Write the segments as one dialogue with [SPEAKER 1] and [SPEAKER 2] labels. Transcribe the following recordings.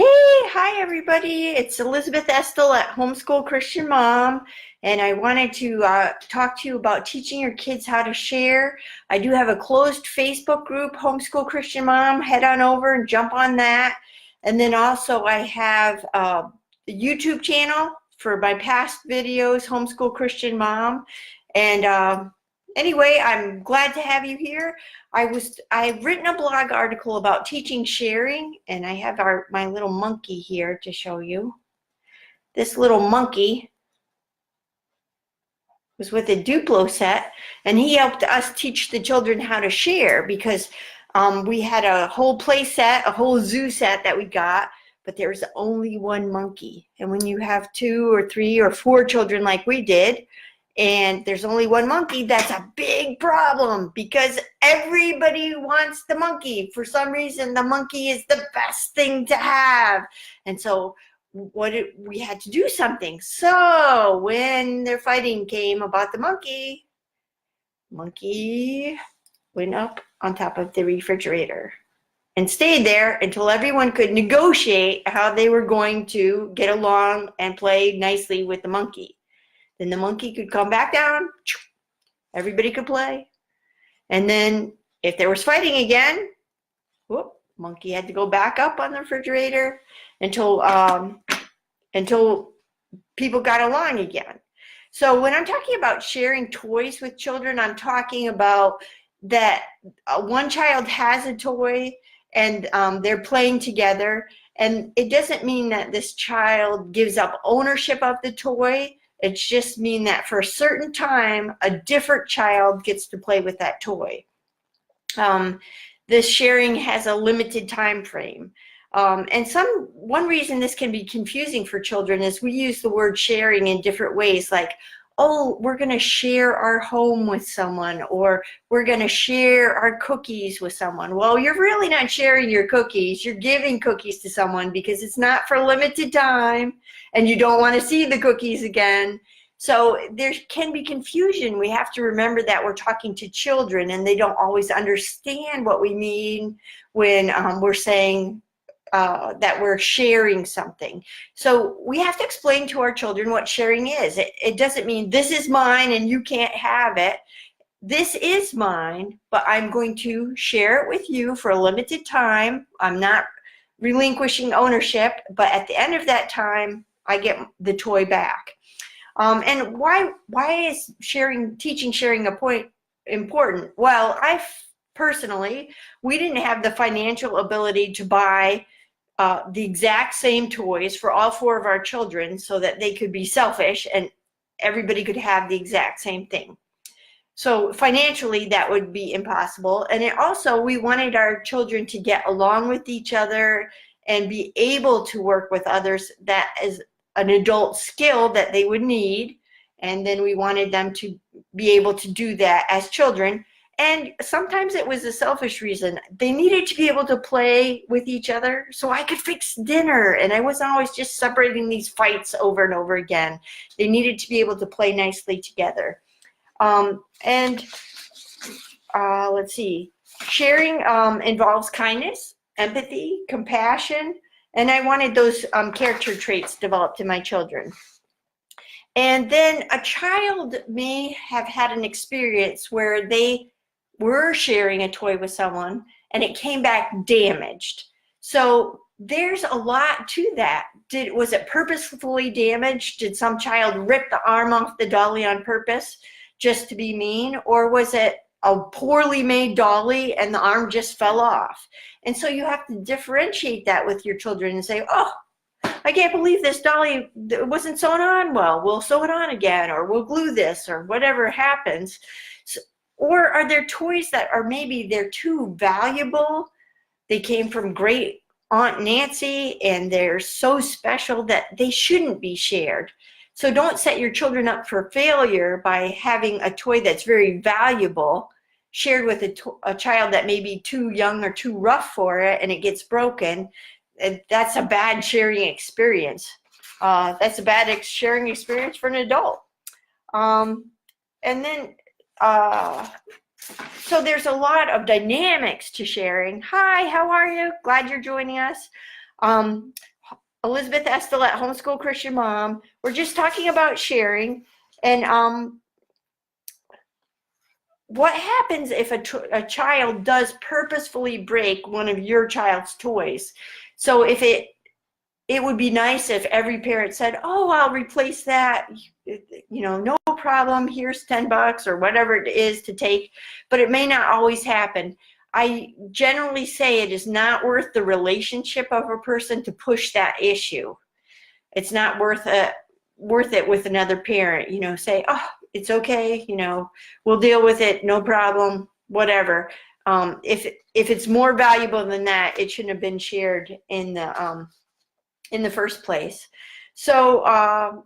[SPEAKER 1] Hi everybody. It's Elizabeth Estel at Homeschool Christian Mom, and I wanted to talk to you about teaching your kids how to share. I do have a closed Facebook group, Homeschool Christian Mom. Head on over and jump on that. And then also I have a YouTube channel for my past videos, Homeschool Christian Mom. And anyway, I'm glad to have you here. I've written a blog article about teaching sharing, and I have my little monkey here to show you. This little monkey was with a Duplo set, and he helped us teach the children how to share because we had a whole play set, a whole zoo set that we got, but there was only one monkey. And when you have 2 or 3 or 4 children like we did, and there's only one monkey, that's a big problem because everybody wants the monkey. For some reason, the monkey is the best thing to have. And so we had to do something. So when their fighting came about the monkey went up on top of the refrigerator and stayed there until everyone could negotiate how they were going to get along and play nicely with the monkey. Then the monkey could come back down, everybody could play. And then if there was fighting again, monkey had to go back up on the refrigerator until people got along again. So when I'm talking about sharing toys with children, I'm talking about that one child has a toy and they're playing together. And it doesn't mean that this child gives up ownership of the toy. It just means that for a certain time, a different child gets to play with that toy. This sharing has a limited time frame. And one reason this can be confusing for children is we use the word sharing in different ways, like, oh, we're going to share our home with someone, or we're going to share our cookies with someone. Well, you're really not sharing your cookies. You're giving cookies to someone because it's not for a limited time and you don't want to see the cookies again. So there can be confusion. We have to remember that we're talking to children and they don't always understand what we mean when we're saying that we're sharing something. So we have to explain to our children what sharing is. It doesn't mean this is mine and you can't have it. This is mine, but I'm going to share it with you for a limited time. I'm not relinquishing ownership, but at the end of that time, I get the toy back. And why is teaching sharing important? Well, we didn't have the financial ability to buy the exact same toys for all 4 of our children so that they could be selfish and everybody could have the exact same thing. So financially, that would be impossible. And we wanted our children to get along with each other and be able to work with others. That is an adult skill that they would need. And then we wanted them to be able to do that as children. And sometimes it was a selfish reason. They needed to be able to play with each other so I could fix dinner. And I wasn't always just separating these fights over and over again. They needed to be able to play nicely together. Let's see. Sharing involves kindness, empathy, compassion. And I wanted those character traits developed in my children. And then a child may have had an experience where they were sharing a toy with someone and it came back damaged. So there's a lot to that. Was it purposefully damaged? Did some child rip the arm off the dolly on purpose just to be mean? Or was it a poorly made dolly and the arm just fell off? And so you have to differentiate that with your children and say, oh, I can't believe this dolly wasn't sewn on well. We'll sew it on again, or we'll glue this, or whatever happens. Or are there toys that are maybe they're too valuable? They came from great Aunt Nancy and they're so special that they shouldn't be shared. So don't set your children up for failure by having a toy that's very valuable shared with a child that may be too young or too rough for it and it gets broken. That's a bad sharing experience. That's a bad sharing experience for an adult. So there's a lot of dynamics to sharing. Hi, how are you? Glad you're joining us. Elizabeth Estel at Homeschool Christian Mom. We're just talking about sharing, and what happens if a child does purposefully break one of your child's toys? So if it would be nice if every parent said, oh, I'll replace that, no problem, here's $10 or whatever it is to take, but it may not always happen. I generally say it is not worth the relationship of a person to push that issue. It's not worth it with another parent, say, oh, it's okay, we'll deal with it, no problem, whatever. If it's more valuable than that, it shouldn't have been shared in the first place. So how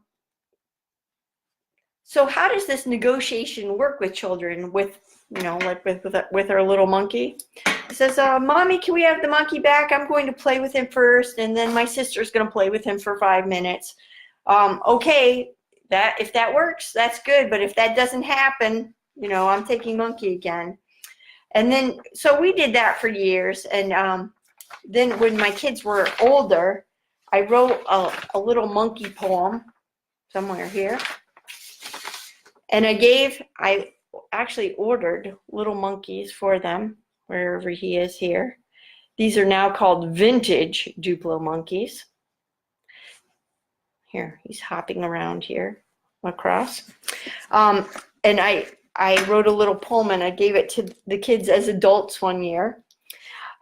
[SPEAKER 1] does this negotiation work with children like with our little monkey? It says, Mommy, can we have the monkey back? I'm going to play with him first, and then my sister's going to play with him for 5 minutes. Okay, if that works, that's good. But if that doesn't happen, I'm taking monkey again. And then, so we did that for years. And then when my kids were older, I wrote a little monkey poem somewhere here. And I actually ordered little monkeys for them, wherever he is here. These are now called vintage Duplo monkeys. Here, he's hopping around here across. And I wrote a little poem and I gave it to the kids as adults one year.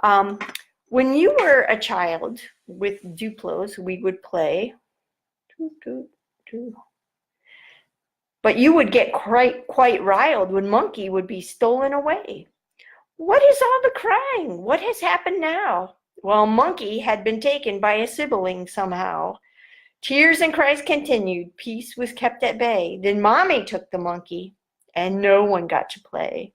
[SPEAKER 1] When you were a child with Duplos, we would play. But you would get quite riled when Monkey would be stolen away. What is all the crying? What has happened now? Well, Monkey had been taken by a sibling somehow. Tears and cries continued. Peace was kept at bay. Then Mommy took the monkey, and no one got to play.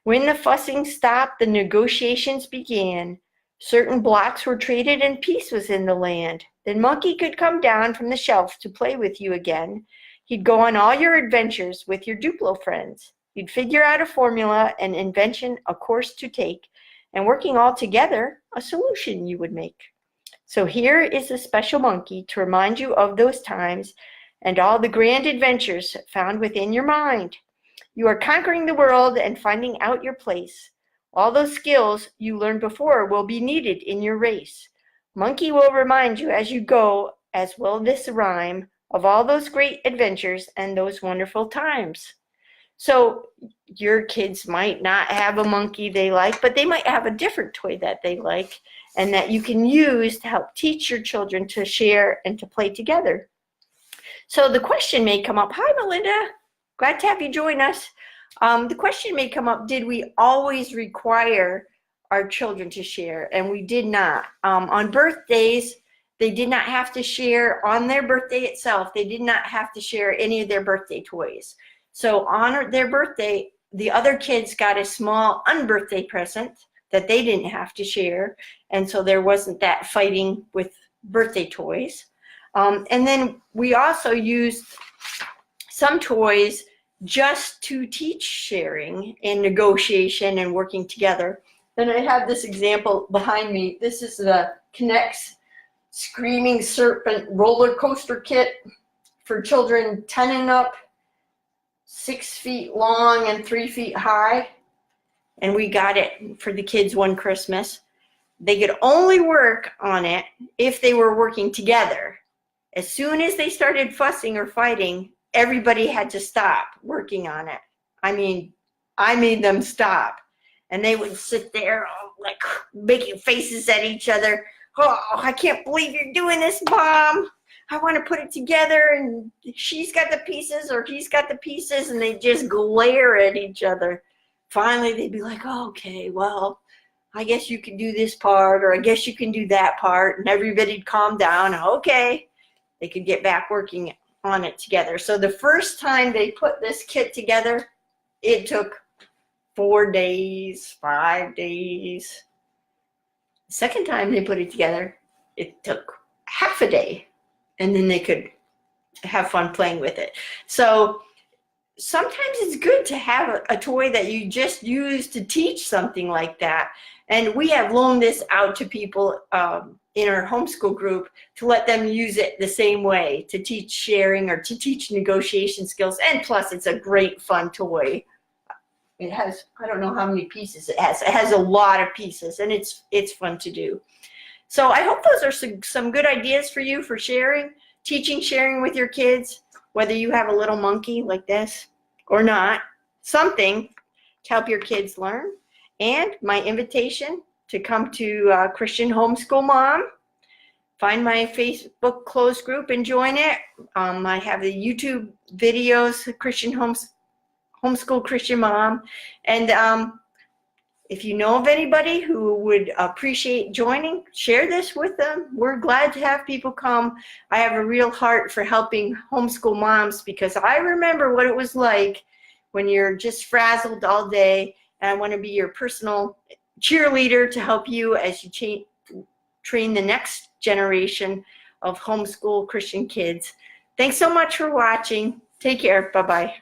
[SPEAKER 1] When the fussing stopped, the negotiations began. Certain blocks were traded and peace was in the land. Then Monkey could come down from the shelf to play with you again. He'd go on all your adventures with your Duplo friends. You'd figure out a formula, an invention, a course to take, and working all together, a solution you would make. So here is a special monkey to remind you of those times and all the grand adventures found within your mind. You are conquering the world and finding out your place. All those skills you learned before will be needed in your race. Monkey will remind you as you go, as will this rhyme, of all those great adventures and those wonderful times. So your kids might not have a monkey they like, but they might have a different toy that they like and that you can use to help teach your children to share and to play together. So the question may come up, hi Melinda, glad to have you join us. The question may come up, did we always require our children to share? And we did not. On birthdays, they did not have to share on their birthday itself. They did not have to share any of their birthday toys. So on their birthday, the other kids got a small unbirthday present that they didn't have to share. And so there wasn't that fighting with birthday toys. And then we also used some toys just to teach sharing and negotiation and working together. Then I have this example behind me. This is the K'NEX Screaming Serpent roller coaster kit for children 10 and up, 6 feet long and 3 feet high. And we got it for the kids one Christmas. They could only work on it if they were working together. As soon as they started fussing or fighting, everybody had to stop working on it. I mean, I made them stop. And they would sit there like making faces at each other. Oh, I can't believe you're doing this, Mom. I want to put it together, and she's got the pieces or he's got the pieces, and they just glare at each other. Finally, they'd be like, oh, okay, well, I guess you can do this part, or I guess you can do that part, and everybody'd calm down. Okay, they could get back working on it together. So the first time they put this kit together, it took 4 days, 5 days. The second time they put it together, it took half a day, and then they could have fun playing with it. So sometimes it's good to have a toy that you just use to teach something like that. And we have loaned this out to people in our homeschool group to let them use it the same way, to teach sharing or to teach negotiation skills. And plus, it's a great fun toy. It has, I don't know how many pieces it has. It has a lot of pieces, and it's fun to do. So I hope those are some good ideas for you for sharing, teaching, sharing with your kids, whether you have a little monkey like this or not, something to help your kids learn. And my invitation to come to Christian Homeschool Mom. Find my Facebook closed group and join it. I have the YouTube videos, Homeschool Christian Mom. And if you know of anybody who would appreciate joining, share this with them. We're glad to have people come. I have a real heart for helping homeschool moms because I remember what it was like when you're just frazzled all day, and I want to be your personal cheerleader to help you as you train the next generation of homeschool Christian kids. Thanks so much for watching. Take care. Bye-bye.